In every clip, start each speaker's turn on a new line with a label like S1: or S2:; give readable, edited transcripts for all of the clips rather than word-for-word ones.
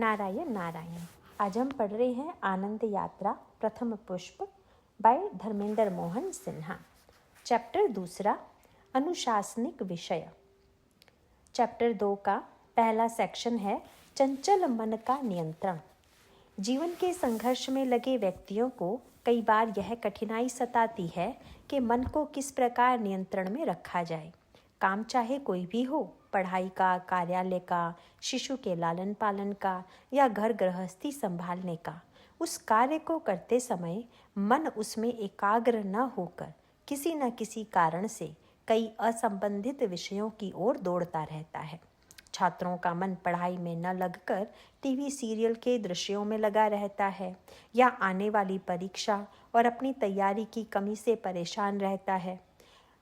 S1: नारायण नारायण। आज हम पढ़ रहे हैं आनंद यात्रा प्रथम पुष्प बाय धर्मेंद्र मोहन सिन्हा। चैप्टर दूसरा, अनुशासनिक विषय। चैप्टर 2 का पहला सेक्शन है चंचल मन का नियंत्रण। जीवन के संघर्ष में लगे व्यक्तियों को कई बार यह कठिनाई सताती है कि मन को किस प्रकार नियंत्रण में रखा जाए। काम चाहे कोई भी हो, पढ़ाई का, कार्यालय का, शिशु के लालन पालन का या घर गृहस्थी संभालने का, उस कार्य को करते समय मन उसमें एकाग्र न होकर किसी न किसी कारण से कई असंबंधित विषयों की ओर दौड़ता रहता है। छात्रों का मन पढ़ाई में न लगकर टीवी सीरियल के दृश्यों में लगा रहता है या आने वाली परीक्षा और अपनी तैयारी की कमी से परेशान रहता है।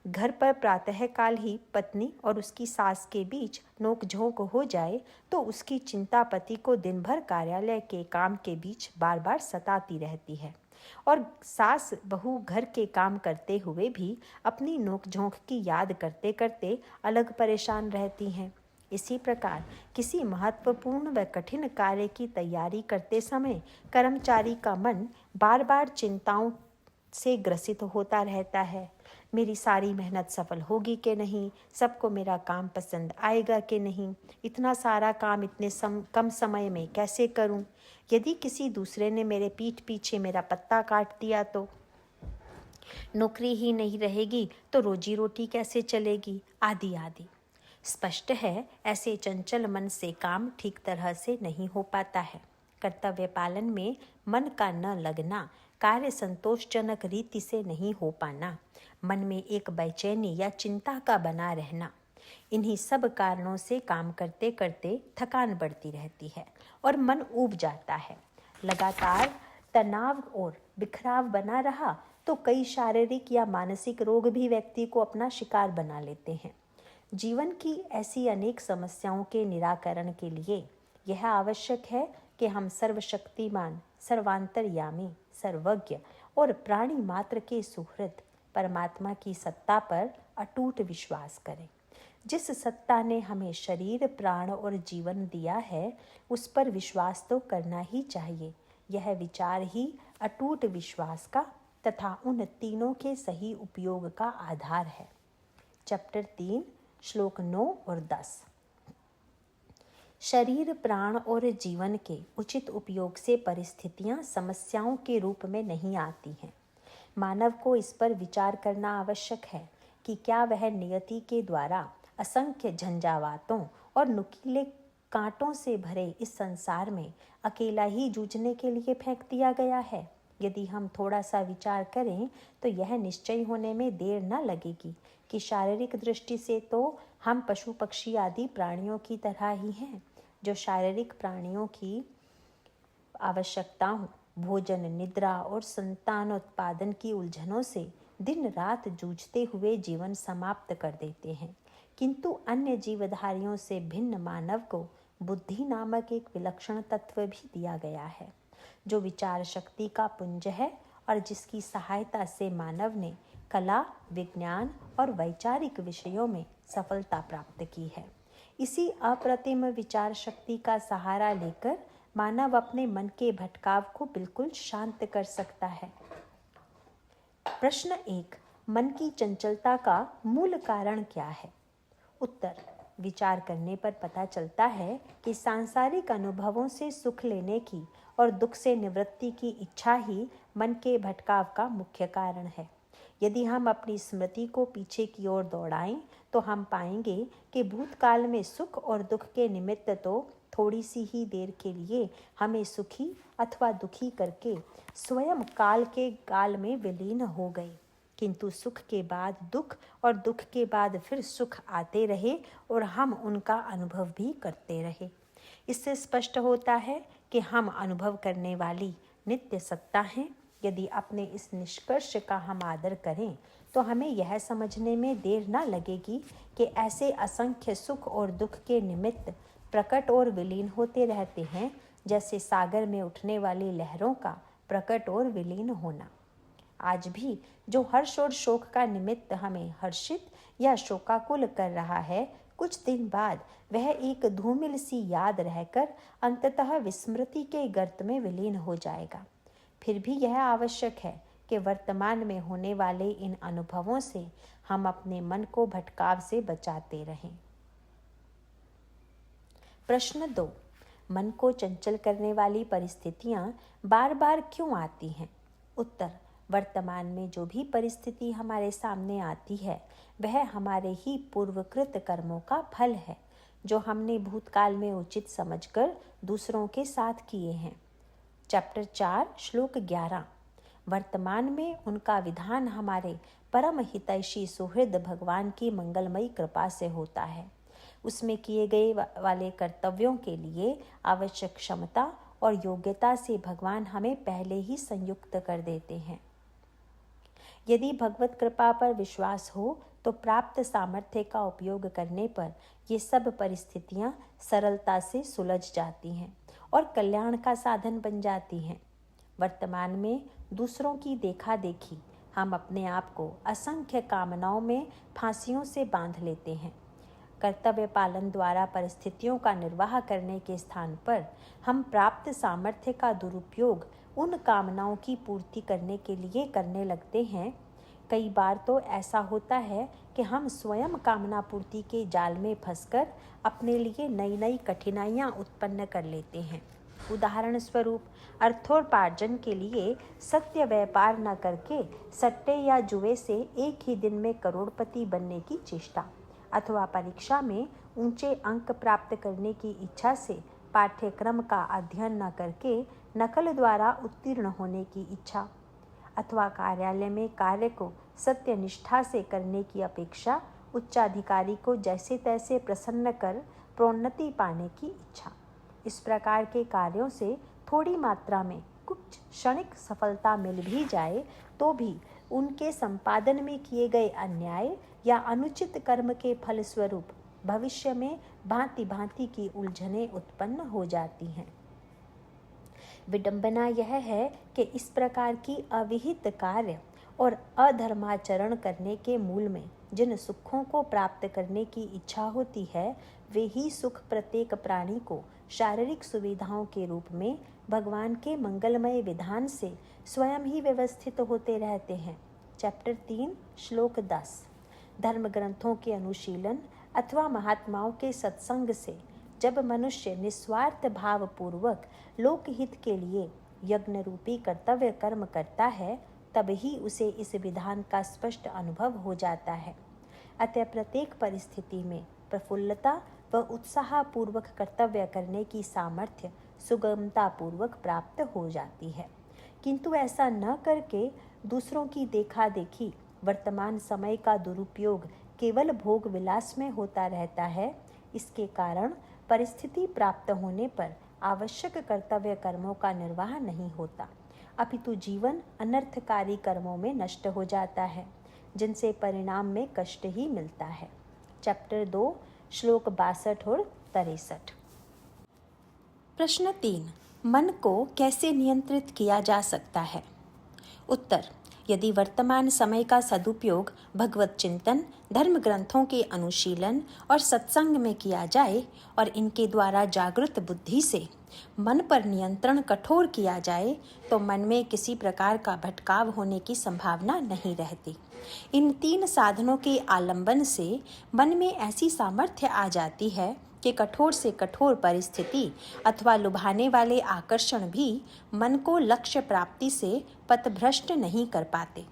S1: घर पर प्रातःकाल ही पत्नी और उसकी सास के बीच नोकझोंक हो जाए तो उसकी चिंता पति को दिन भर कार्यालय के काम के बीच बार बार सताती रहती है और सास बहू घर के काम करते हुए भी अपनी नोकझोंक की याद करते करते अलग परेशान रहती हैं। इसी प्रकार किसी महत्वपूर्ण व कठिन कार्य की तैयारी करते समय कर्मचारी का मन बार बार चिंताओं से ग्रसित होता रहता है। मेरी सारी मेहनत सफल होगी कि नहीं, सबको मेरा काम पसंद आएगा कि नहीं, इतना सारा काम इतने कम समय में कैसे करूं, यदि किसी दूसरे ने मेरे पीठ पीछे मेरा पत्ता काट दिया तो, नौकरी ही नहीं रहेगी तो रोजी रोटी कैसे चलेगी, आदि आदि। स्पष्ट है, ऐसे चंचल मन से काम ठीक तरह से नहीं हो पाता है। कर्तव्य पालन में मन का न लगना, कार्य संतोषजनक रीति से नहीं हो पाना, मन में एक बेचैनी या चिंता का बना रहना, इन्हीं सब कारणों से काम करते करते थकान बढ़ती रहती है और मन ऊब जाता है। लगातार तनाव और बिखराव बना रहा तो कई शारीरिक या मानसिक रोग भी व्यक्ति को अपना शिकार बना लेते हैं। जीवन की ऐसी अनेक समस्याओं के निराकरण के लिए यह आवश्यक है कि हम सर्वशक्तिमान, सर्वांतर्यामी, सर्वज्ञ और प्राणी मात्र के सुहृद परमात्मा की सत्ता पर अटूट विश्वास करें। जिस सत्ता ने हमें शरीर, प्राण और जीवन दिया है, उस पर विश्वास तो करना ही चाहिए। यह विचार ही अटूट विश्वास का तथा उन तीनों के सही उपयोग का आधार है। चैप्टर 3, श्लोक 9 और 10। शरीर, प्राण और जीवन के उचित उपयोग से परिस्थितियां समस्याओं के रूप में नहीं आती हैं। मानव को इस पर विचार करना आवश्यक है कि क्या वह नियति के द्वारा असंख्य झंझावातों और नुकीले कांटों से भरे इस संसार में अकेला ही जूझने के लिए फेंक दिया गया है। यदि हम थोड़ा सा विचार करें तो यह निश्चय होने में देर न लगेगी कि शारीरिक दृष्टि से तो हम पशु पक्षी आदि प्राणियों की तरह ही हैं, जो शारीरिक प्राणियों की आवश्यकताओं, भोजन, निद्रा और संतानोत्पादन की उलझनों से दिन रात जूझते हुए जीवन समाप्त कर देते हैं। किंतु अन्य जीवधारियों से भिन्न मानव को बुद्धि नामक एक विलक्षण तत्व भी दिया गया है, जो विचार शक्ति का पुंज है और जिसकी सहायता से मानव ने कला, विज्ञान और वैचारिक विषयों में सफलता प्राप्त की है। इसी अप्रतिम विचार शक्ति का सहारा लेकर मानव अपने मन के भटकाव को बिल्कुल शांत कर सकता है। प्रश्न 1, मन की चंचलता का मूल कारण क्या है? उत्तर, विचार करने पर पता चलता है कि सांसारिक अनुभवों से सुख लेने की और दुख से निवृत्ति की इच्छा ही मन के भटकाव का मुख्य कारण है। यदि हम अपनी स्मृति को पीछे की ओर दौड़ाएं तो हम पाएंगे कि भूतकाल में सुख और दुख के निमित्त तो थोड़ी सी ही देर के लिए हमें सुखी अथवा दुखी करके स्वयं काल के गाल में विलीन हो गए, किंतु सुख के बाद दुख और दुख के बाद फिर सुख आते रहे और हम उनका अनुभव भी करते रहे। इससे स्पष्ट होता है कि हम अनुभव करने वाली नित्य सत्ता हैं। यदि अपने इस निष्कर्ष का हम आदर करें तो हमें यह समझने में देर न लगेगी कि ऐसे असंख्य सुख और दुख के निमित्त प्रकट और विलीन होते रहते हैं, जैसे सागर में उठने वाली लहरों का प्रकट और विलीन होना। आज भी जो हर्ष और शोक का निमित्त हमें हर्षित या शोकाकुल कर रहा है, कुछ दिन बाद वह एक धूमिल सी याद रहकर अंततः विस्मृति के गर्त में विलीन हो जाएगा। फिर भी यह आवश्यक है कि वर्तमान में होने वाले इन अनुभवों से हम अपने मन को भटकाव से बचाते रहें। प्रश्न 2। मन को चंचल करने वाली परिस्थितियां बार बार क्यों आती हैं? उत्तर: वर्तमान में जो भी परिस्थिति हमारे सामने आती है वह हमारे ही पूर्वकृत कर्मों का फल है, जो हमने भूतकाल में उचित समझकर दूसरों के साथ किए हैं। चैप्टर 4 श्लोक 11। वर्तमान में उनका विधान हमारे परम हितैषी सुहृद भगवान की मंगलमयी कृपा से होता है। उसमें किए गए वाले कर्तव्यों के लिए आवश्यक क्षमता और योग्यता से भगवान हमें पहले ही संयुक्त कर देते हैं। यदि भगवत कृपा पर विश्वास हो तो प्राप्त सामर्थ्य का उपयोग करने पर ये सब परिस्थितियां सरलता से सुलझ जाती हैं और कल्याण का साधन बन जाती हैं। वर्तमान में दूसरों की देखा देखी हम अपने आप को असंख्य कामनाओं में फांसियों से बांध लेते हैं। कर्तव्य पालन द्वारा परिस्थितियों का निर्वाह करने के स्थान पर हम प्राप्त सामर्थ्य का दुरुपयोग उन कामनाओं की पूर्ति करने के लिए करने लगते हैं। कई बार तो ऐसा होता है कि हम स्वयं कामना पूर्ति के जाल में फंसकर अपने लिए नई नई कठिनाइयां उत्पन्न कर लेते हैं। उदाहरण स्वरूप, अर्थोपार्जन के लिए सत्य व्यापार न करके सट्टे या जुए से एक ही दिन में करोड़पति बनने की चेष्टा, अथवा परीक्षा में ऊंचे अंक प्राप्त करने की इच्छा से पाठ्यक्रम का अध्ययन न करके नकल द्वारा उत्तीर्ण होने की इच्छा, अथवा कार्यालय में कार्य को सत्य निष्ठा से करने की अपेक्षा उच्चाधिकारी को जैसे तैसे प्रसन्न कर प्रोन्नति पाने की इच्छा। इस प्रकार के कार्यों से थोड़ी मात्रा में कुछ क्षणिक सफलता मिल भी जाए तो भी उनके संपादन में किए गए अन्याय या अनुचित कर्म के फलस्वरूप भविष्य में भांति भांति की उलझनें उत्पन्न हो जाती हैं। विडंबना यह है कि इस प्रकार की अविहित कार्य और अधर्माचरण करने के मूल में जिन सुखों को प्राप्त करने की इच्छा होती है वे ही सुख प्रत्येक प्राणी को शारीरिक सुविधाओं के रूप में भगवान के मंगलमय विधान से स्वयं ही व्यवस्थित होते रहते हैं। चैप्टर 3 श्लोक 10। धर्म ग्रंथों के अनुशीलन अथवा महात्माओं के सत्संग से जब मनुष्य निस्वार्थ भाव पूर्वक लोकहित के लिए यज्ञ रूपी कर्तव्य कर्म करता है तब ही उसे इस विधान का स्पष्ट अनुभव हो जाता है। अतः प्रत्येक परिस्थिति में प्रफुल्लता व उत्साह पूर्वक कर्तव्य करने की सामर्थ्य सुगमता पूर्वक प्राप्त हो जाती है। किंतु ऐसा न करके दूसरों की देखा देखी वर्तमान समय का दुरुपयोग केवल भोग विलास में होता रहता है। इसके कारण परिस्थिति प्राप्त होने पर आवश्यक कर्तव्य कर्मों का निर्वाह नहीं होता, अपितु जीवन अनर्थकारी कर्मों में नष्ट हो जाता है, जिनसे परिणाम में कष्ट ही मिलता है। चैप्टर 2 श्लोक 62 और 63। प्रश्न 3। मन को कैसे नियंत्रित किया जा सकता है? उत्तर: यदि वर्तमान समय का सदुपयोग भगवत चिंतन, धर्म ग्रंथों के अनुशीलन और सत्संग में किया जाए और इनके द्वारा जागृत बुद्धि से मन पर नियंत्रण कठोर किया जाए तो मन में किसी प्रकार का भटकाव होने की संभावना नहीं रहती। इन 3 साधनों के आलंबन से मन में ऐसी सामर्थ्य आ जाती है कि कठोर से कठोर परिस्थिति अथवा लुभाने वाले आकर्षण भी मन को लक्ष्य प्राप्ति से पथभ्रष्ट नहीं कर पाते।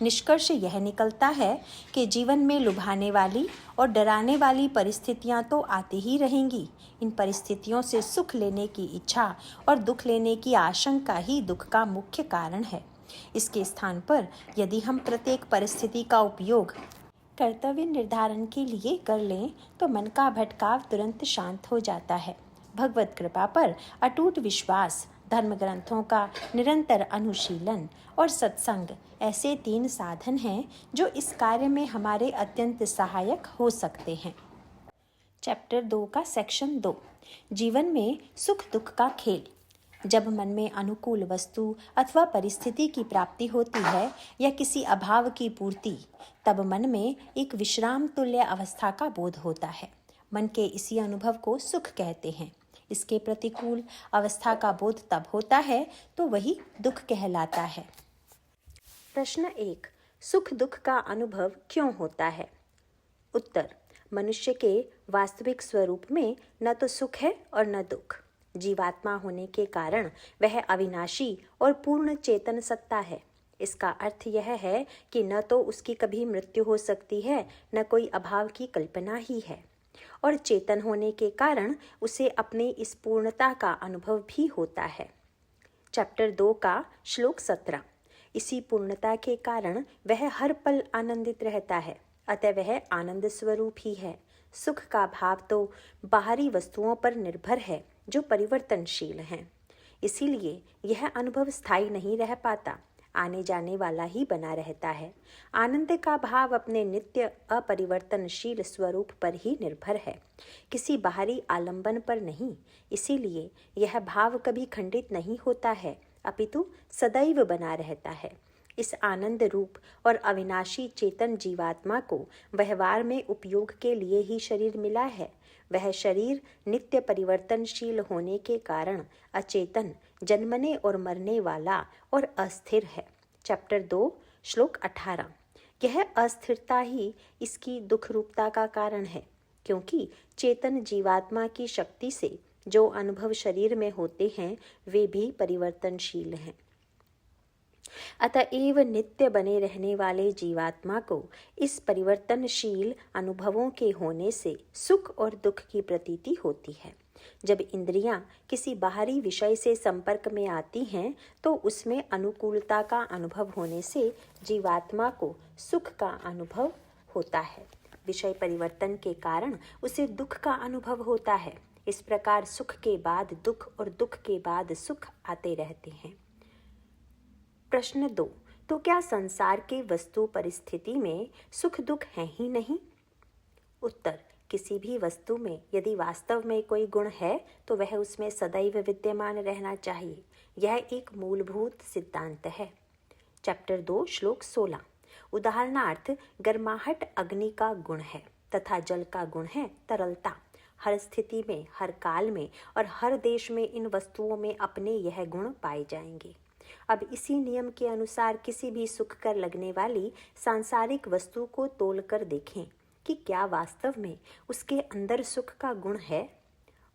S1: निष्कर्ष यह निकलता है कि जीवन में लुभाने वाली और डराने वाली परिस्थितियां तो आती ही रहेंगी। इन परिस्थितियों से सुख लेने की इच्छा और दुख लेने की आशंका ही दुख का मुख्य कारण है। इसके स्थान पर यदि हम प्रत्येक परिस्थिति का उपयोग कर्तव्य निर्धारण के लिए कर लें तो मन का भटकाव तुरंत शांत हो जाता है। भगवत कृपा पर अटूट विश्वास, धर्म ग्रंथों का निरंतर अनुशीलन और सत्संग ऐसे 3 साधन हैं जो इस कार्य में हमारे अत्यंत सहायक हो सकते हैं। चैप्टर 2 का सेक्शन 2, जीवन में सुख दुख का खेल। जब मन में अनुकूल वस्तु अथवा परिस्थिति की प्राप्ति होती है या किसी अभाव की पूर्ति, तब मन में एक विश्राम तुल्य अवस्था का बोध होता है। मन के इसी अनुभव को सुख कहते हैं। इसके प्रतिकूल अवस्था का बोध तब होता है तो वही दुख कहलाता है। प्रश्न 1, सुख दुख का अनुभव क्यों होता है? उत्तर, मनुष्य के वास्तविक स्वरूप में न तो सुख है और न दुख। जीवात्मा होने के कारण वह अविनाशी और पूर्ण चेतन सत्ता है। इसका अर्थ यह है कि न तो उसकी कभी मृत्यु हो सकती है, न कोई अभाव की कल्पना ही है, और चेतन होने के कारण उसे अपनी इस पूर्णता का अनुभव भी होता है। चैप्टर 2 का श्लोक 17। इसी पूर्णता के कारण वह हर पल आनंदित रहता है, अतः वह आनंद स्वरूप ही है। सुख का भाव तो बाहरी वस्तुओं पर निर्भर है जो परिवर्तनशील हैं। इसीलिए यह अनुभव स्थायी नहीं रह पाता, आने जाने वाला ही बना रहता है। आनंद का भाव अपने नित्य अपरिवर्तनशील स्वरूप पर ही निर्भर है, किसी बाहरी आलंबन पर नहीं। इसीलिए यह भाव कभी खंडित नहीं होता है, अपितु सदैव बना रहता है। इस आनंद रूप और अविनाशी चेतन जीवात्मा को व्यवहार में उपयोग के लिए ही शरीर मिला है। वह शरीर नित्य परिवर्तनशील होने के कारण अचेतन, जन्मने और मरने वाला और अस्थिर है। चैप्टर 2 श्लोक 18। यह अस्थिरता ही इसकी दुख रूपता का कारण है, क्योंकि चेतन जीवात्मा की शक्ति से जो अनुभव शरीर में होते हैं वे भी परिवर्तनशील हैं। अतएव नित्य बने रहने वाले जीवात्मा को इस परिवर्तनशील अनुभवों के होने से सुख और दुख की प्रतीति होती है। जब इंद्रियां किसी बाहरी विषय से संपर्क में आती हैं तो उसमें अनुकूलता का अनुभव होने से जीवात्मा को सुख का अनुभव होता है। विषय परिवर्तन के कारण उसे दुख का अनुभव होता है। इस प्रकार सुख के बाद दुख और दुख के बाद सुख आते रहते हैं। प्रश्न 2, तो क्या संसार के वस्तु परिस्थिति में सुख दुख है ही नहीं? उत्तर, किसी भी वस्तु में यदि वास्तव में कोई गुण है तो वह उसमें सदैव विद्यमान रहना चाहिए। यह एक मूलभूत सिद्धांत है। चैप्टर 2 श्लोक 16। उदाहरणार्थ, गर्माहट अग्नि का गुण है तथा जल का गुण है तरलता। हर स्थिति में, हर काल में और हर देश में इन वस्तुओं में अपने यह गुण पाए जाएंगे। अब इसी नियम के अनुसार किसी भी सुख कर लगने वाली सांसारिक वस्तु को तोलकर देखें कि क्या वास्तव में उसके अंदर सुख का गुण है।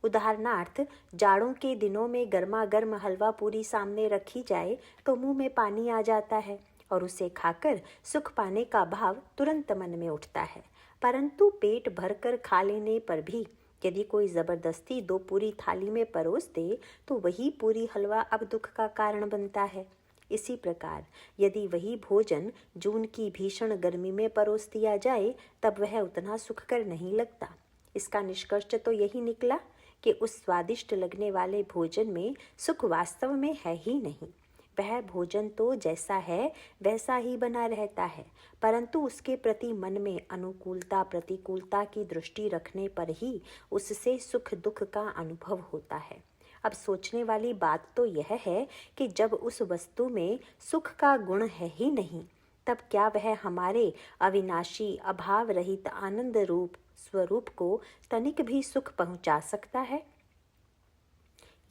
S1: उदाहरणार्थ, जाड़ों के दिनों में गर्मा गर्म हलवा पूरी सामने रखी जाए तो मुंह में पानी आ जाता है और उसे खाकर सुख पाने का भाव तुरंत मन में उठता है। परंतु पेट भरकर खा लेने पर भी यदि कोई जबरदस्ती 2 पूरी थाली में परोस दे तो वही पूरी हलवा अब दुख का कारण बनता है। इसी प्रकार यदि वही भोजन जून की भीषण गर्मी में परोस दिया जाए तब वह उतना सुखकर नहीं लगता। इसका निष्कर्ष तो यही निकला कि उस स्वादिष्ट लगने वाले भोजन में सुख वास्तव में है ही नहीं। वह भोजन तो जैसा है वैसा ही बना रहता है, परंतु उसके प्रति मन में अनुकूलता प्रतिकूलता की दृष्टि रखने पर ही उससे सुख दुख का अनुभव होता है। अब सोचने वाली बात तो यह है कि जब उस वस्तु में सुख का गुण है ही नहीं, तब क्या वह हमारे अविनाशी अभाव रहित आनंद रूप स्वरूप को तनिक भी सुख पहुंचा सकता है?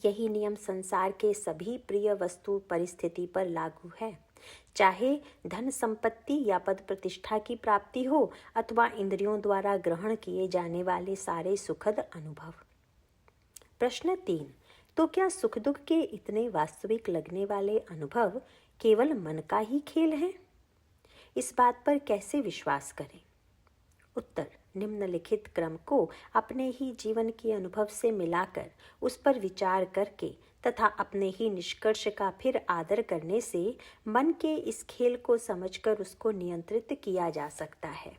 S1: यही नियम संसार के सभी प्रिय वस्तु परिस्थिति पर लागू है, चाहे धन संपत्ति या पद प्रतिष्ठा की प्राप्ति हो अथवा इंद्रियों द्वारा ग्रहण किए जाने वाले सारे सुखद अनुभव। प्रश्न 3, तो क्या सुख दुख के इतने वास्तविक लगने वाले अनुभव केवल मन का ही खेल है? इस बात पर कैसे विश्वास करें? उत्तर, निम्नलिखित क्रम को अपने ही जीवन के अनुभव से मिलाकर उस पर विचार करके तथा अपने ही निष्कर्ष का फिर आदर करने से मन के इस खेल को समझकर उसको नियंत्रित किया जा सकता है।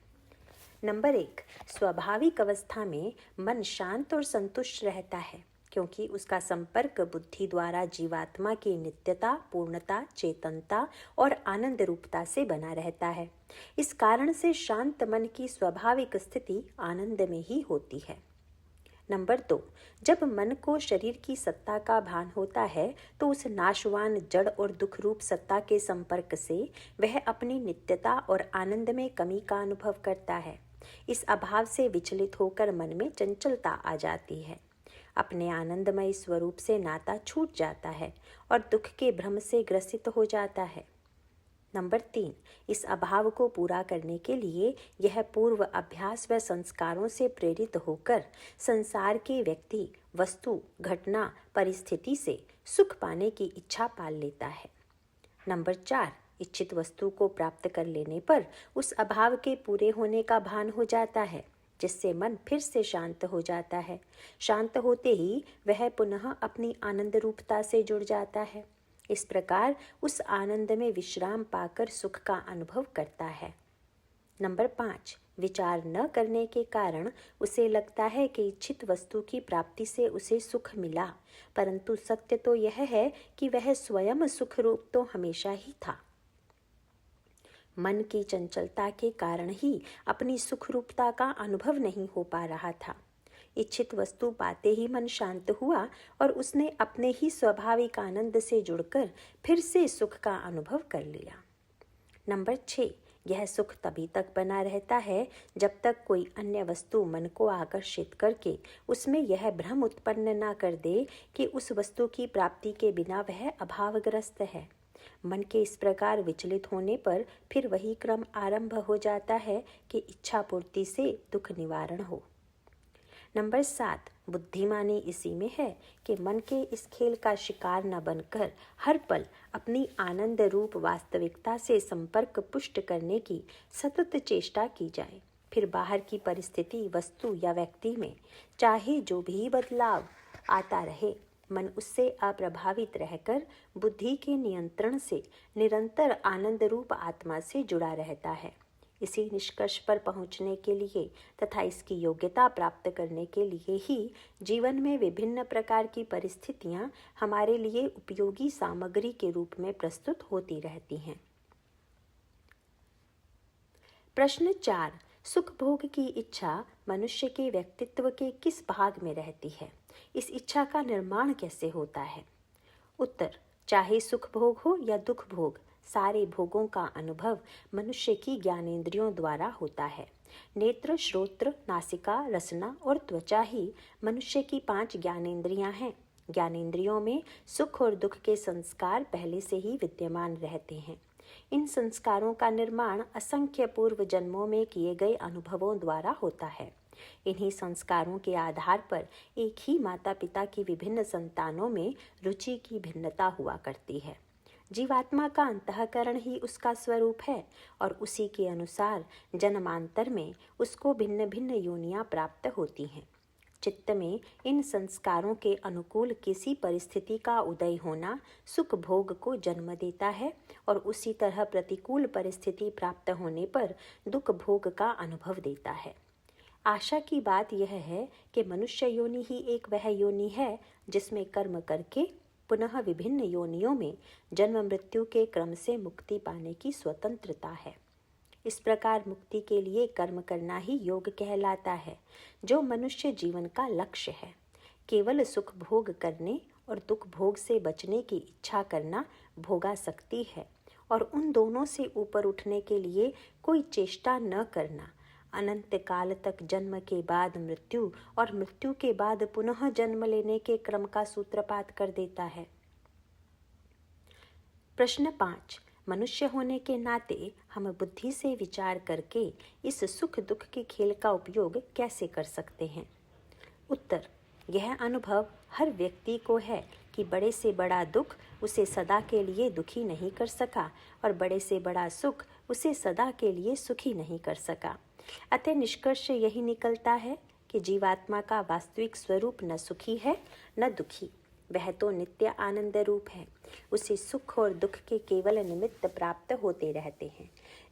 S1: नंबर 1, स्वाभाविक अवस्था में मन शांत और संतुष्ट रहता है, क्योंकि उसका संपर्क बुद्धि द्वारा जीवात्मा की नित्यता, पूर्णता, चेतनता और आनंद रूपता से बना रहता है। इस कारण से शांत मन की स्वाभाविक स्थिति आनंद में ही होती है। नंबर 2, जब मन को शरीर की सत्ता का भान होता है तो उस नाशवान जड़ और दुख रूप सत्ता के संपर्क से वह अपनी नित्यता और आनंद में कमी का अनुभव करता है। इस अभाव से विचलित होकर मन में चंचलता आ जाती है। अपने आनंदमय स्वरूप से नाता छूट जाता है और दुख के भ्रम से ग्रसित हो जाता है। नंबर 3, इस अभाव को पूरा करने के लिए यह पूर्व अभ्यास व संस्कारों से प्रेरित होकर संसार के व्यक्ति, वस्तु, घटना, परिस्थिति से सुख पाने की इच्छा पाल लेता है। नंबर 4, इच्छित वस्तु को प्राप्त कर लेने पर उस अभाव के पूरे होने का भान हो जाता है, जिससे मन फिर से शांत हो जाता है। शांत होते ही वह पुनः अपनी आनंद रूपता से जुड़ जाता है। इस प्रकार उस आनंद में विश्राम पाकर सुख का अनुभव करता है। नंबर 5, विचार न करने के कारण उसे लगता है कि इच्छित वस्तु की प्राप्ति से उसे सुख मिला, परंतु सत्य तो यह है कि वह स्वयं सुख रूप तो हमेशा ही था। मन की चंचलता के कारण ही अपनी सुख रूपता का अनुभव नहीं हो पा रहा था। इच्छित वस्तु पाते ही मन शांत हुआ और उसने अपने ही स्वाभाविक आनंद से जुड़कर फिर से सुख का अनुभव कर लिया। नंबर 6, यह सुख तभी तक बना रहता है जब तक कोई अन्य वस्तु मन को आकर्षित करके उसमें यह भ्रम उत्पन्न न कर दे कि उस वस्तु की प्राप्ति के बिना वह अभावग्रस्त है। मन के इस प्रकार विचलित होने पर फिर वही क्रम आरंभ हो जाता है कि इच्छा पूर्ति से दुख निवारण हो। नंबर 7, बुद्धिमानी इसी में है कि मन के इस खेल का शिकार न बनकर हर पल अपनी आनंद रूप वास्तविकता से संपर्क पुष्ट करने की सतत चेष्टा की जाए। फिर बाहर की परिस्थिति, वस्तु या व्यक्ति में चाहे जो भी बदलाव आता रहे, मन उससे अप्रभावित रहकर बुद्धि के नियंत्रण से निरंतर आनंद रूप आत्मा से जुड़ा रहता है। इसी निष्कर्ष पर पहुंचने के लिए तथा इसकी योग्यता प्राप्त करने के लिए ही जीवन में विभिन्न प्रकार की परिस्थितियां हमारे लिए उपयोगी सामग्री के रूप में प्रस्तुत होती रहती हैं। प्रश्न 4, सुख भोग की इच्छा मनुष्य के व्यक्तित्व के किस भाग में रहती है? इस इच्छा का निर्माण कैसे होता है? उत्तर, चाहे सुख भोग हो या दुख भोग, सारे भोगों का अनुभव मनुष्य की ज्ञानेंद्रियों द्वारा होता है। नेत्र, श्रोत्र, नासिका, रसना और त्वचा ही मनुष्य की 5 ज्ञानेंद्रियां हैं। ज्ञानेंद्रियों में सुख और दुख के संस्कार पहले से ही विद्यमान रहते हैं। इन संस्कारों का निर्माण असंख्य पूर्व जन्मों में किए गए अनुभवों द्वारा होता है। इन्हीं संस्कारों के आधार पर एक ही माता पिता की विभिन्न संतानों में रुचि की भिन्नता हुआ करती है। जीवात्मा का अंतःकरण ही उसका स्वरूप है और उसी के अनुसार जन्मांतर में उसको भिन्न भिन्न योनियां प्राप्त होती हैं। चित्त में इन संस्कारों के अनुकूल किसी परिस्थिति का उदय होना सुख भोग को जन्म देता है और उसी तरह प्रतिकूल परिस्थिति प्राप्त होने पर दुख भोग का अनुभव देता है। आशा की बात यह है कि मनुष्य योनि ही एक वह योनि है जिसमें कर्म करके पुनः विभिन्न योनियों में जन्म मृत्यु के क्रम से मुक्ति पाने की स्वतंत्रता है। इस प्रकार मुक्ति के लिए कर्म करना ही योग कहलाता है, जो मनुष्य जीवन का लक्ष्य है। केवल सुख भोग करने और दुख भोग से बचने की इच्छा करना भोगासक्ति है और उन दोनों से ऊपर उठने के लिए कोई चेष्टा न करना अनंत काल तक जन्म के बाद मृत्यु और मृत्यु के बाद पुनः जन्म लेने के क्रम का सूत्रपात कर देता है। प्रश्न 5, मनुष्य होने के नाते हम बुद्धि से विचार करके इस सुख दुख के खेल का उपयोग कैसे कर सकते हैं? उत्तर, यह अनुभव हर व्यक्ति को है कि बड़े से बड़ा दुख उसे सदा के लिए दुखी नहीं कर सका और बड़े से बड़ा सुख उसे सदा के लिए सुखी नहीं कर सका। अतः निष्कर्ष यही निकलता है कि जीवात्मा का वास्तविक स्वरूप न सुखी है न दुखी, वह तो नित्य आनंद रूप है। उसे सुख और दुख के केवल निमित्त प्राप्त होते रहते हैं,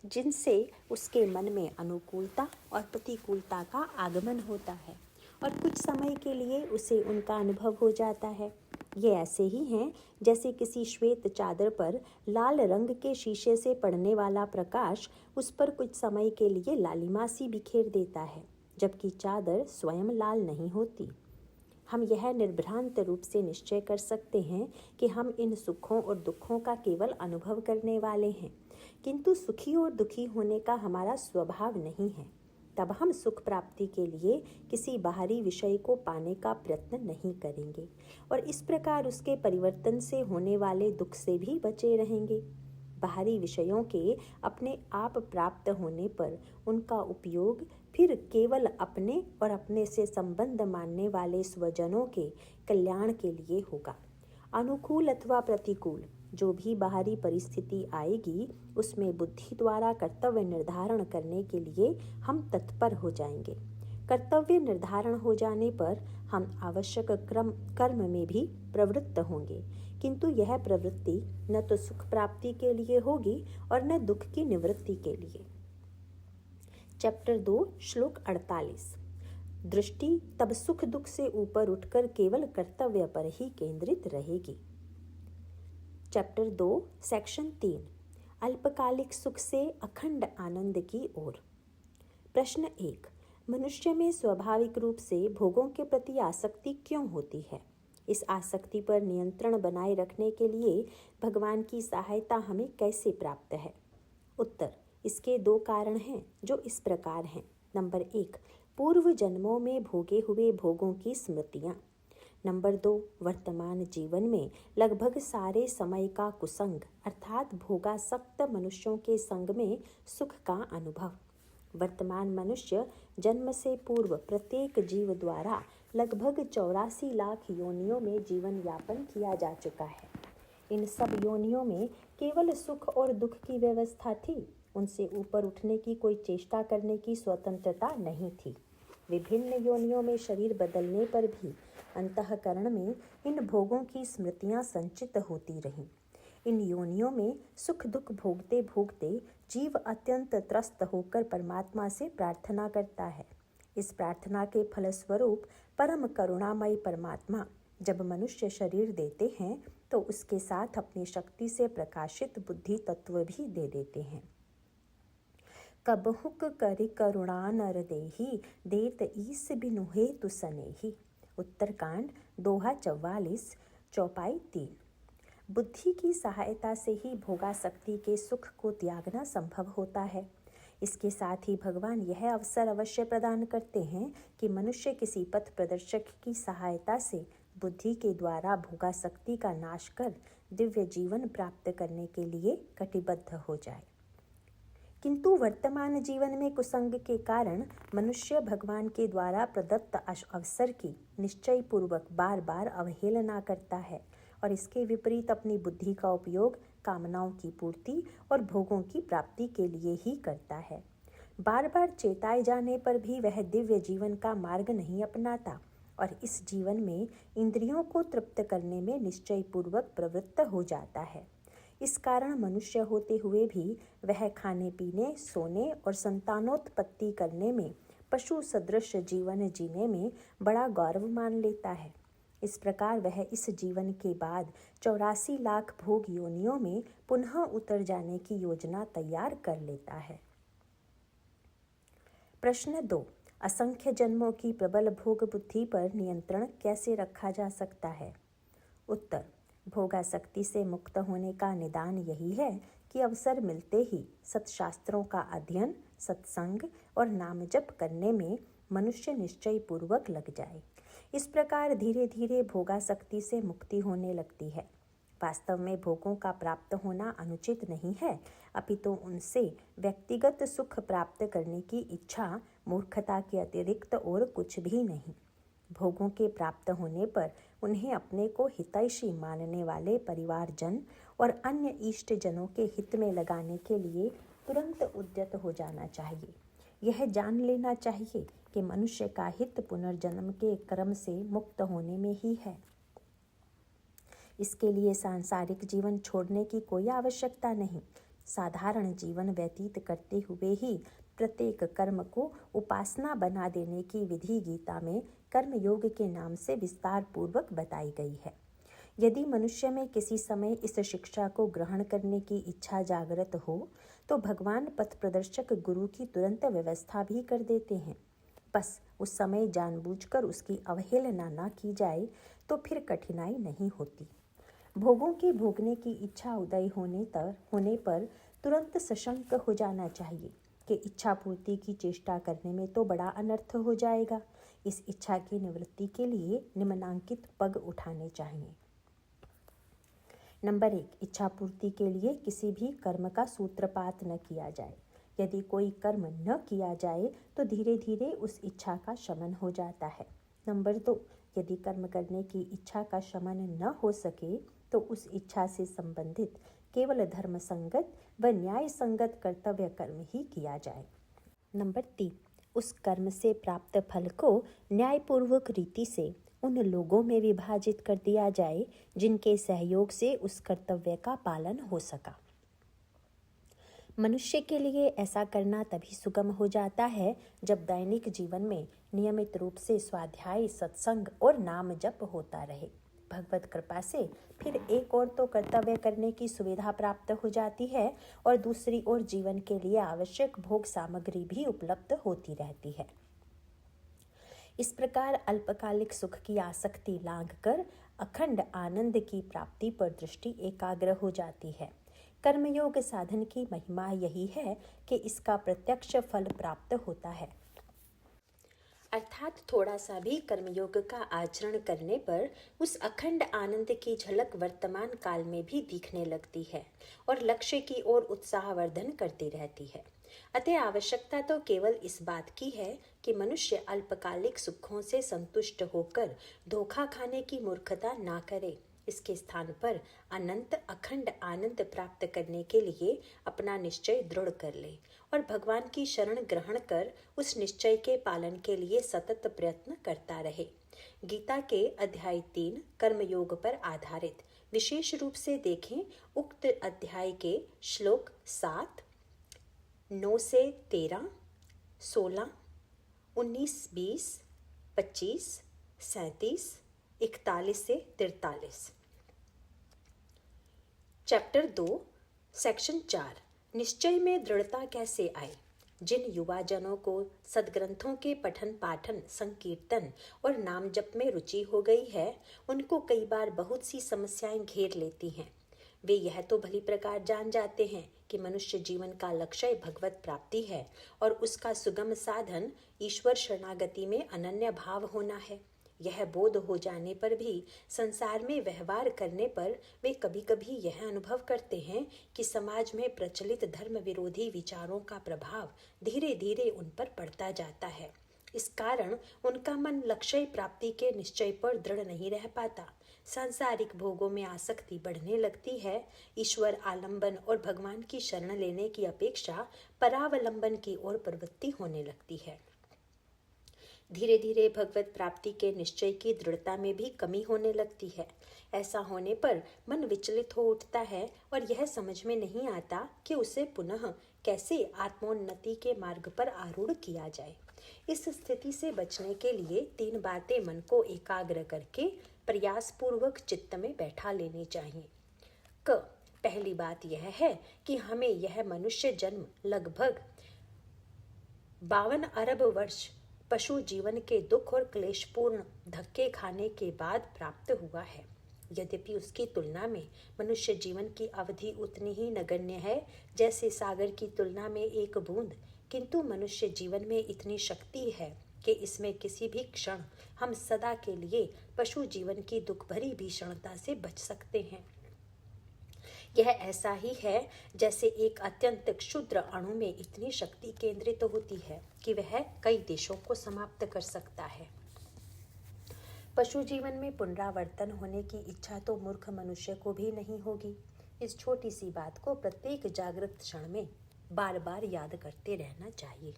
S1: जिनसे उसके मन में अनुकूलता और प्रतिकूलता का आगमन होता है और कुछ समय के लिए उसे उनका अनुभव हो जाता है। ये ऐसे ही हैं जैसे किसी श्वेत चादर पर लाल रंग के शीशे से पड़ने वाला प्रकाश उस पर कुछ समय के लिए लालिमा सी बिखेर देता है, जबकि चादर स्वयं लाल नहीं होती। हम यह निर्भ्रांत रूप से निश्चय कर सकते हैं कि हम इन सुखों और दुखों का केवल अनुभव करने वाले हैं, किंतु सुखी और दुखी होने का हमारा स्वभाव नहीं है। तब हम सुख प्राप्ति के लिए किसी बाहरी विषय को पाने का प्रयत्न नहीं करेंगे और इस प्रकार उसके परिवर्तन से होने वाले दुख से भी बचे रहेंगे। बाहरी विषयों के अपने आप प्राप्त होने पर उनका उपयोग फिर केवल अपने और अपने से संबंध मानने वाले स्वजनों के कल्याण के लिए होगा। अनुकूल अथवा प्रतिकूल जो भी बाहरी परिस्थिति आएगी, उसमें बुद्धि द्वारा कर्तव्य निर्धारण करने के लिए हम तत्पर हो जाएंगे। कर्तव्य निर्धारण हो जाने पर हम आवश्यक कर्म में भी प्रवृत्त होंगे, किंतु यह प्रवृत्ति न तो सुख प्राप्ति के लिए होगी और न दुख की निवृत्ति के लिए। चैप्टर 2 श्लोक 48। दृष्टि तब सुख दुख से ऊपर उठकर केवल कर्तव्य पर ही केंद्रित रहेगी। चैप्टर 2 सेक्शन 3 अल्पकालिक सुख से अखंड आनंद की ओर। प्रश्न 1। मनुष्य में स्वाभाविक रूप से भोगों के प्रति आसक्ति क्यों होती है? इस आसक्ति पर नियंत्रण बनाए रखने के लिए भगवान की सहायता हमें कैसे प्राप्त है? उत्तर। इसके 2 कारण हैं जो इस प्रकार हैं। नंबर 1, पूर्व जन्मों में भोगे हुए भोगों की स्मृतियाँ। नंबर 2, वर्तमान जीवन में लगभग सारे समय का कुसंग अर्थात भोगासक्त मनुष्यों के संग में सुख का अनुभव। वर्तमान मनुष्य जन्म से पूर्व प्रत्येक जीव द्वारा लगभग 84 लाख योनियों में जीवन यापन किया जा चुका है। इन सब योनियों में केवल सुख और दुख की व्यवस्था थी, उनसे ऊपर उठने की कोई चेष्टा करने की स्वतंत्रता नहीं थी। विभिन्न योनियों में शरीर बदलने पर भी अंतःकरण में इन भोगों की स्मृतियां संचित होती रहीं। इन योनियों में सुख दुख भोगते भोगते जीव अत्यंत त्रस्त होकर परमात्मा से प्रार्थना करता है। इस प्रार्थना के फलस्वरूप परम करुणामय परमात्मा जब मनुष्य शरीर देते हैं तो उसके साथ अपनी शक्ति से प्रकाशित बुद्धि तत्व भी दे देते हैं। कबहुक करि करुणा नर देही, देत ईस बिनुहे तु सनेही। उत्तरकांड दोहा 44 चौपाई 3। बुद्धि की सहायता से ही भोगासक्ति के सुख को त्यागना संभव होता है। इसके साथ ही भगवान यह अवसर अवश्य प्रदान करते हैं कि मनुष्य किसी पथ प्रदर्शक की सहायता से बुद्धि के द्वारा भोगासक्ति का नाश कर दिव्य जीवन प्राप्त करने के लिए कटिबद्ध हो जाए। किंतु वर्तमान जीवन में कुसंग के कारण मनुष्य भगवान के द्वारा प्रदत्त अवसर की निश्चय पूर्वक बार बार अवहेलना करता है और इसके विपरीत अपनी बुद्धि का उपयोग कामनाओं की पूर्ति और भोगों की प्राप्ति के लिए ही करता है। बार बार चेताए जाने पर भी वह दिव्य जीवन का मार्ग नहीं अपनाता और इस जीवन में इंद्रियों को तृप्त करने में निश्चय पूर्वक प्रवृत्त हो जाता है। इस कारण मनुष्य होते हुए भी वह खाने पीने, सोने और संतानोत्पत्ति करने में, पशु सदृश जीवन जीने में बड़ा गौरव मान लेता है। इस प्रकार वह इस जीवन के बाद 84 लाख भोग योनियों में पुनः उतर जाने की योजना तैयार कर लेता है। प्रश्न 2। असंख्य जन्मों की प्रबल भोग बुद्धि पर नियंत्रण कैसे रखा जा सकता है? उत्तर। भोगासक्ति से मुक्त होने का निदान यही है कि अवसर मिलते ही सत्शास्त्रों का अध्ययन, सत्संग और नाम जप करने में मनुष्य निश्चय पूर्वक लग जाए। इस प्रकार धीरे धीरे भोगासक्ति से मुक्ति होने लगती है। वास्तव में भोगों का प्राप्त होना अनुचित नहीं है, अपितु उनसे व्यक्तिगत सुख प्राप्त करने की इच्छा मूर्खता के अतिरिक्त और कुछ भी नहीं। भोगों के प्राप्त होने पर उन्हें अपने को हितैषी मानने वाले परिवारजन और अन्य इष्ट जनों के हित में लगाने के लिए तुरंत उद्यत हो जाना चाहिए। यह जान लेना चाहिए कि मनुष्य का हित पुनर्जन्म के क्रम से मुक्त होने में ही है। इसके लिए सांसारिक जीवन छोड़ने की कोई आवश्यकता नहीं। साधारण जीवन व्यतीत करते हुए ही प्रत्येक कर्म को उपासना बना देने की विधि गीता में कर्मयोग के नाम से विस्तार पूर्वक बताई गई है। यदि मनुष्य में किसी समय इस शिक्षा को ग्रहण करने की इच्छा जागृत हो तो भगवान पथ प्रदर्शक गुरु की तुरंत व्यवस्था भी कर देते हैं। बस उस समय जानबूझकर उसकी अवहेलना न की जाए तो फिर कठिनाई नहीं होती। भोगों के भोगने की इच्छा उदय होने पर तुरंत सशंक हो जाना चाहिए कि इच्छा पूर्ति की चेष्टा करने में तो बड़ा अनर्थ हो जाएगा। इस इच्छा की निवृत्ति के लिए निम्नांकित पग उठाने चाहिए। नंबर 1, इच्छा पूर्ति के लिए किसी भी कर्म का सूत्रपात न किया जाए। यदि कोई कर्म न किया जाए तो धीरे धीरे उस इच्छा का शमन हो जाता है। नंबर 2, यदि कर्म करने की इच्छा का शमन न हो सके तो उस इच्छा से संबंधित केवल धर्म संगत व न्याय संगत कर्तव्य कर्म ही किया जाए। नंबर 3, उस कर्म से प्राप्त फल को न्यायपूर्वक रीति से उन लोगों में विभाजित कर दिया जाए जिनके सहयोग से उस कर्तव्य का पालन हो सका। मनुष्य के लिए ऐसा करना तभी सुगम हो जाता है जब दैनिक जीवन में नियमित रूप से स्वाध्याय, सत्संग और नाम जप होता रहे। भगवत कृपा से फिर एक ओर तो कर्तव्य करने की सुविधा प्राप्त हो जाती है और दूसरी ओर जीवन के लिए आवश्यक भोग सामग्री भी उपलब्ध होती रहती है। इस प्रकार अल्पकालिक सुख की आसक्ति लांघकर अखंड आनंद की प्राप्ति पर दृष्टि एकाग्र हो जाती है। कर्मयोग साधन की महिमा यही है कि इसका प्रत्यक्ष फल प्राप्त होता है, अर्थात थोड़ा सा भी कर्मयोग का आचरण करने पर उस अखंड आनंद की झलक वर्तमान काल में भी दिखने लगती है और लक्ष्य की ओर उत्साहवर्धन करती रहती है। अतः आवश्यकता तो केवल इस बात की है कि मनुष्य अल्पकालिक सुखों से संतुष्ट होकर धोखा खाने की मूर्खता ना करे। इसके स्थान पर अनंत अखंड आनंद प्राप्त करने के लिए अपना निश्चय दृढ़ कर ले और भगवान की शरण ग्रहण कर उस निश्चय के पालन के लिए सतत प्रयत्न करता रहे। गीता के अध्याय 3 कर्मयोग पर आधारित विशेष रूप से देखें उक्त अध्याय के श्लोक 7, 9 से 13, 16, 19, 20, 25, 37, 41 से 43। चैप्टर 2 सेक्शन 4 निश्चय में दृढ़ता कैसे आए। जिन युवाजनों को सद्ग्रंथों के पठन पाठन, संकीर्तन और नाम जप में रुचि हो गई है, उनको कई बार बहुत सी समस्याएं घेर लेती हैं। वे यह तो भली प्रकार जान जाते हैं कि मनुष्य जीवन का लक्ष्य भगवत प्राप्ति है और उसका सुगम साधन ईश्वर शरणागति में अनन्य भाव होना है। यह बोध हो जाने पर भी संसार में व्यवहार करने पर वे कभी कभी यह अनुभव करते हैं कि समाज में प्रचलित धर्म विरोधी विचारों का प्रभाव धीरे धीरे उन पर पड़ता जाता है। इस कारण उनका मन लक्ष्य प्राप्ति के निश्चय पर दृढ़ नहीं रह पाता। सांसारिक भोगों में आसक्ति बढ़ने लगती है। ईश्वर आलंबन और भगवान की शरण लेने की अपेक्षा परावलंबन की ओर प्रवृत्ति होने लगती है। धीरे धीरे भगवत प्राप्ति के निश्चय की दृढ़ता में भी कमी होने लगती है। ऐसा होने पर मन विचलित हो उठता है और यह समझ में नहीं आता कि उसे पुनः कैसे आत्मोन्नति के मार्ग पर आरूढ़ किया जाए। इस स्थिति से बचने के लिए 3 बातें मन को एकाग्र करके प्रयासपूर्वक चित्त में बैठा लेनी चाहिए। पहली बात यह है कि हमें यह मनुष्य जन्म लगभग 52 अरब वर्ष पशु जीवन के दुख और क्लेशपूर्ण धक्के खाने के बाद प्राप्त हुआ है। यद्यपि उसकी तुलना में मनुष्य जीवन की अवधि उतनी ही नगण्य है जैसे सागर की तुलना में एक बूंद, किंतु मनुष्य जीवन में इतनी शक्ति है कि इसमें किसी भी क्षण हम सदा के लिए पशु जीवन की दुख भरी भीषणता से बच सकते हैं। यह ऐसा ही है जैसे एक अत्यंत क्षुद्र अणु में इतनी शक्ति केंद्रित होती है कि वह कई देशों को समाप्त कर सकता है। पशु जीवन में पुनरावर्तन होने की इच्छा तो मूर्ख मनुष्य को भी नहीं होगी। इस छोटी सी बात को प्रत्येक जागृत क्षण में बार बार याद करते रहना चाहिए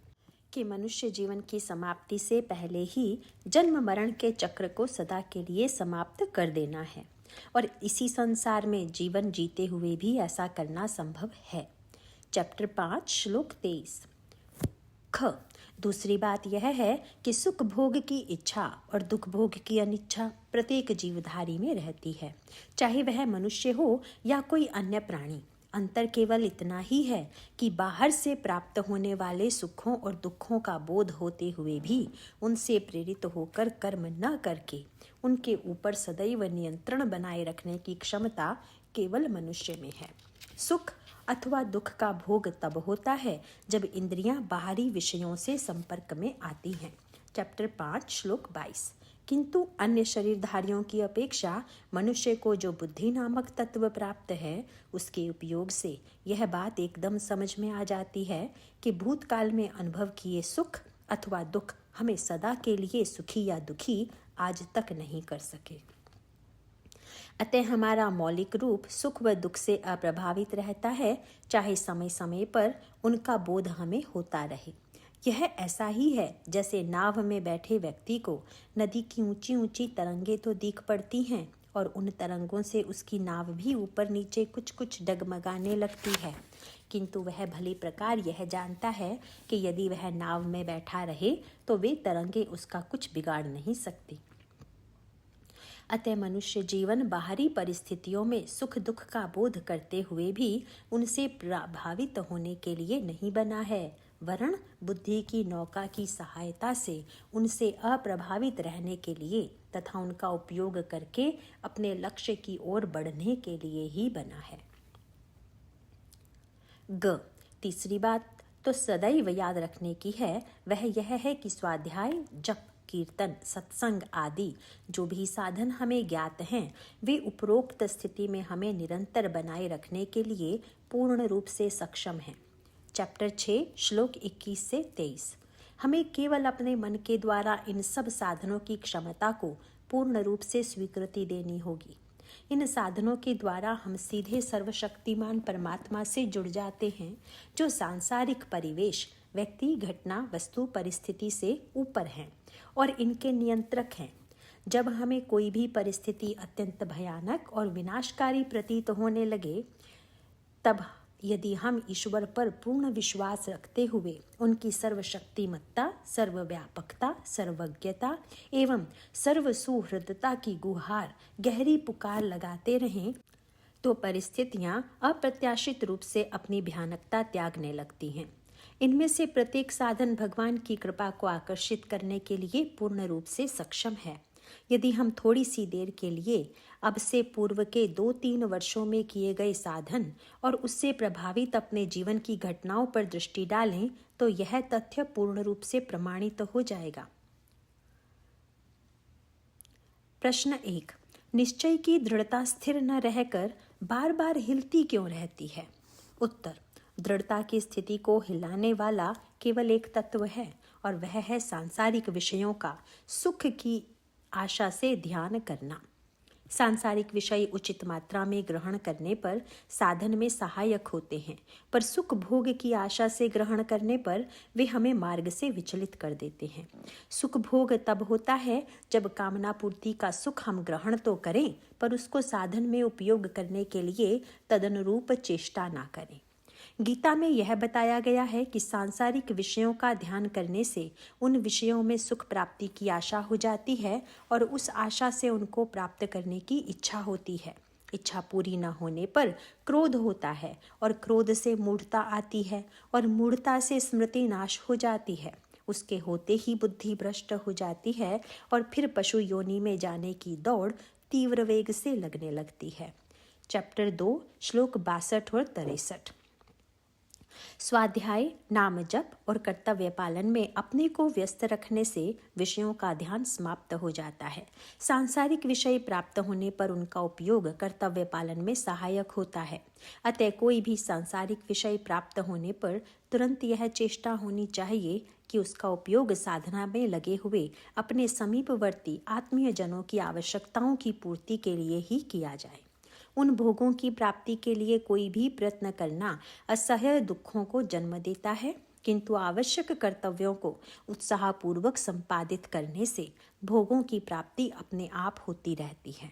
S1: कि मनुष्य जीवन की समाप्ति से पहले ही जन्म मरण के चक्र को सदा के लिए समाप्त कर देना है और इसी संसार में जीवन जीते हुए भी ऐसा करना संभव है। चैप्टर 5 श्लोक 23। दूसरी बात यह है कि सुख भोग की इच्छा और दुख भोग की अनिच्छा प्रत्येक जीवधारी में रहती है, चाहे वह मनुष्य हो या कोई अन्य प्राणी। अंतर केवल इतना ही है कि बाहर से प्राप्त होने वाले सुखों और दुखों का बोध होते हुए भी उनसे प्रेरित होकर कर्म न करके उनके ऊपर सदैव नियंत्रण बनाए रखने की क्षमता केवल मनुष्य में है। सुख अथवा दुख का भोग तब होता है जब इंद्रियां बाहरी विषयों से संपर्क में आती हैं। चैप्टर 5 श्लोक 22। किंतु अन्य शरीरधारियों की अपेक्षा मनुष्य को जो बुद्धि नामक तत्व प्राप्त है, उसके उपयोग से यह बात एकदम समझ में आ जाती है कि भूतकाल में अनुभव किए सुख अथवा दुख हमें सदा के लिए सुखी या दुखी आज तक नहीं कर सके। अतः हमारा मौलिक रूप सुख व दुख से अप्रभावित रहता है, चाहे समय समय पर उनका बोध हमें होता रहे। यह ऐसा ही है जैसे नाव में बैठे व्यक्ति को नदी की ऊंची ऊंची तरंगें तो दिख पड़ती हैं और उन तरंगों से उसकी नाव भी ऊपर नीचे कुछ कुछ डगमगाने लगती है, किंतु वह भली प्रकार यह जानता है कि यदि वह नाव में बैठा रहे तो वे तरंगें उसका कुछ बिगाड़ नहीं सकती। अतः मनुष्य जीवन बाहरी परिस्थितियों में सुख दुख का बोध करते हुए भी उनसे प्रभावित होने के लिए नहीं बना है, वरन बुद्धि की नौका की सहायता से उनसे अप्रभावित रहने के लिए तथा उनका उपयोग करके अपने लक्ष्य की ओर बढ़ने के लिए ही बना है। ग तीसरी बात तो सदैव याद रखने की है, वह यह है कि स्वाध्याय, जप, कीर्तन, सत्संग आदि जो भी साधन हमें ज्ञात हैं, वे उपरोक्त स्थिति में हमें निरंतर बनाए रखने के लिए पूर्ण रूप से सक्षम हैं। चैप्टर 6 श्लोक 21 से 23। हमें केवल अपने मन के द्वारा इन सब साधनों की क्षमता को पूर्ण रूप से स्वीकृति देनी होगी। इन साधनों के द्वारा हम सीधे सर्वशक्तिमान परमात्मा से जुड़ जाते हैं, जो सांसारिक परिवेश, व्यक्ति, घटना, वस्तु, परिस्थिति से ऊपर हैं और इनके नियंत्रक हैं। जब हमें कोई भी परिस्थिति अत्यंत भयानक और विनाशकारी प्रतीत होने लगे, तब यदि हम ईश्वर पर पूर्ण विश्वास रखते हुए उनकी सर्वशक्तिमत्ता, सर्वव्यापकता, सर्वज्ञता एवं सर्वसुहृदता की गुहार, गहरी पुकार लगाते रहें, तो परिस्थितियां अप्रत्याशित रूप से अपनी भयानकता त्यागने लगती हैं। इनमें से प्रत्येक साधन भगवान की कृपा को आकर्षित करने के लिए पूर्ण रूप से सक्षम है। यदि हम थोड़ी सी देर के लिए अब से पूर्व के 2-3 वर्षों में किए गए साधन और उससे प्रभावित अपने जीवन की घटनाओं पर दृष्टि डालें, तो यह तथ्य पूर्ण रूप से प्रमाणित हो जाएगा। प्रश्न 1। निश्चय की दृढ़ता स्थिर न रहकर बार बार हिलती क्यों रहती है? उत्तर। दृढ़ता की स्थिति को हिलाने वाला केवल एक तत्व है और वह है सांसारिक विषयों का सुख की आशा से ध्यान करना। सांसारिक विषय उचित मात्रा में ग्रहण करने पर साधन में सहायक होते हैं, पर सुख भोग की आशा से ग्रहण करने पर वे हमें मार्ग से विचलित कर देते हैं। सुख भोग तब होता है जब कामना पूर्ति का सुख हम ग्रहण तो करें, पर उसको साधन में उपयोग करने के लिए तदनुरूप चेष्टा ना करें। गीता में यह बताया गया है कि सांसारिक विषयों का ध्यान करने से उन विषयों में सुख प्राप्ति की आशा हो जाती है और उस आशा से उनको प्राप्त करने की इच्छा होती है। इच्छा पूरी न होने पर क्रोध होता है और क्रोध से मूढ़ता आती है और मूढ़ता से स्मृति नाश हो जाती है। उसके होते ही बुद्धि भ्रष्ट हो जाती है और फिर पशु योनि में जाने की दौड़ तीव्र वेग से लगने लगती है। चैप्टर 2 श्लोक 62 और 63। स्वाध्याय, नाम जप और कर्तव्य पालन में अपने को व्यस्त रखने से विषयों का ध्यान समाप्त हो जाता है। सांसारिक विषय प्राप्त होने पर उनका उपयोग कर्तव्य पालन में सहायक होता है। अतः कोई भी सांसारिक विषय प्राप्त होने पर तुरंत यह चेष्टा होनी चाहिए कि उसका उपयोग साधना में लगे हुए अपने समीपवर्ती आत्मीय जनों की आवश्यकताओं की पूर्ति के लिए ही किया जाए। उन भोगों की प्राप्ति के लिए कोई भी प्रयत्न करना असह्य दुखों को जन्म देता है, किंतु आवश्यक कर्तव्यों को उत्साहपूर्वक संपादित करने से भोगों की प्राप्ति अपने आप होती रहती है।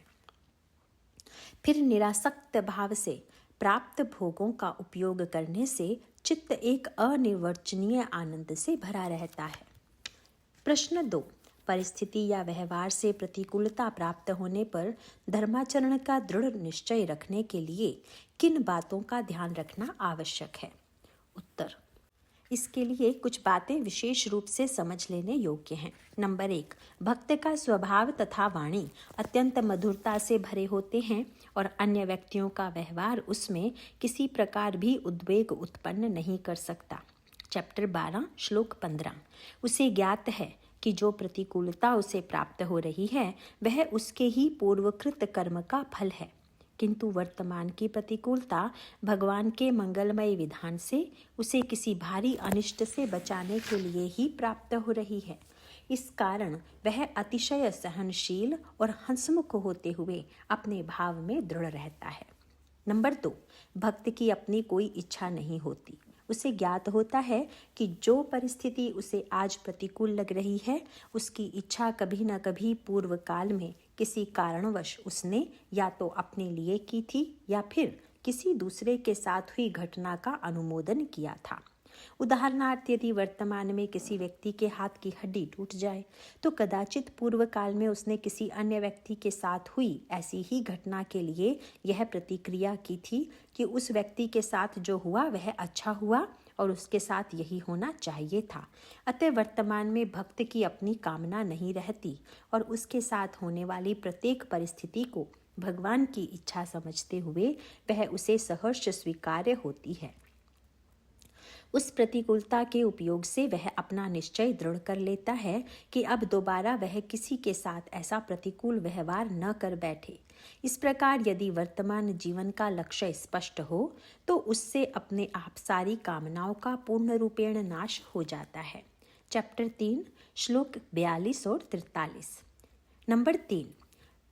S1: फिर निरासक्त भाव से प्राप्त भोगों का उपयोग करने से चित्त एक अनिर्वचनीय आनंद से भरा रहता है। प्रश्न 2। परिस्थिति या व्यवहार से प्रतिकूलता प्राप्त होने पर धर्माचरण का दृढ़ निश्चय रखने के लिए किन बातों का ध्यान रखना आवश्यक है? उत्तर: इसके लिए कुछ बातें विशेष रूप से समझ लेने योग्य हैं। नंबर 1, भक्त का स्वभाव तथा वाणी अत्यंत मधुरता से भरे होते हैं और अन्य व्यक्तियों का व्यवहार उसमें किसी प्रकार भी उद्वेग उत्पन्न नहीं कर सकता। चैप्टर 12 श्लोक 15। उसे ज्ञात है कि जो प्रतिकूलता उसे प्राप्त हो रही है वह उसके ही पूर्वकृत कर्म का फल है, किंतु वर्तमान की प्रतिकूलता भगवान के मंगलमय विधान से उसे किसी भारी अनिष्ट से बचाने के लिए ही प्राप्त हो रही है। इस कारण वह अतिशय सहनशील और हंसमुख होते हुए अपने भाव में दृढ़ रहता है। नंबर 2, भक्त की अपनी कोई इच्छा नहीं होती। उसे ज्ञात होता है कि जो परिस्थिति उसे आज प्रतिकूल लग रही है उसकी इच्छा कभी न कभी पूर्व काल में किसी कारणवश उसने या तो अपने लिए की थी या फिर किसी दूसरे के साथ हुई घटना का अनुमोदन किया था। उदाहरणार्थ, यदि वर्तमान में किसी व्यक्ति के हाथ की हड्डी टूट जाए तो कदाचित पूर्व काल में उसने किसी अन्य व्यक्ति के साथ हुई ऐसी ही घटना के लिए यह प्रतिक्रिया की थी कि उस व्यक्ति के साथ जो हुआ वह अच्छा हुआ और उसके साथ यही होना चाहिए था। अतः वर्तमान में भक्त की अपनी कामना नहीं रहती और उसके साथ होने वाली प्रत्येक परिस्थिति को भगवान की इच्छा समझते हुए वह उसे सहर्ष स्वीकार्य होती है। उस प्रतिकूलता के उपयोग से वह अपना निश्चय दृढ़ कर लेता है कि अब दोबारा वह किसी के साथ ऐसा प्रतिकूल व्यवहार न कर बैठे। इस प्रकार यदि वर्तमान जीवन का लक्ष्य स्पष्ट हो तो उससे अपने आप सारी कामनाओं का पूर्ण रूपेण नाश हो जाता है। चैप्टर 3 श्लोक 42 और 43। नंबर 3,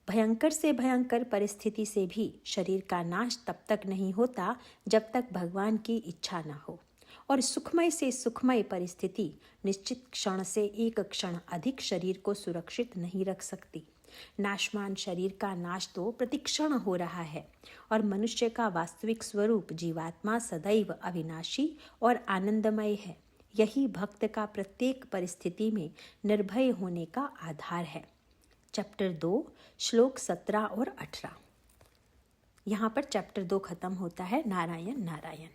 S1: भयंकर से भयंकर परिस्थिति से भी शरीर का नाश तब तक नहीं होता जब तक भगवान की इच्छा न हो, और सुखमय से सुखमय परिस्थिति निश्चित क्षण से एक क्षण अधिक शरीर को सुरक्षित नहीं रख सकती। नाशमान शरीर का नाश तो प्रतिक्षण हो रहा है और मनुष्य का वास्तविक स्वरूप जीवात्मा सदैव अविनाशी और आनंदमय है। यही भक्त का प्रत्येक परिस्थिति में निर्भय होने का आधार है। चैप्टर 2 श्लोक 17 और 18। यहाँ पर चैप्टर 2 खत्म होता है। नारायण नारायण।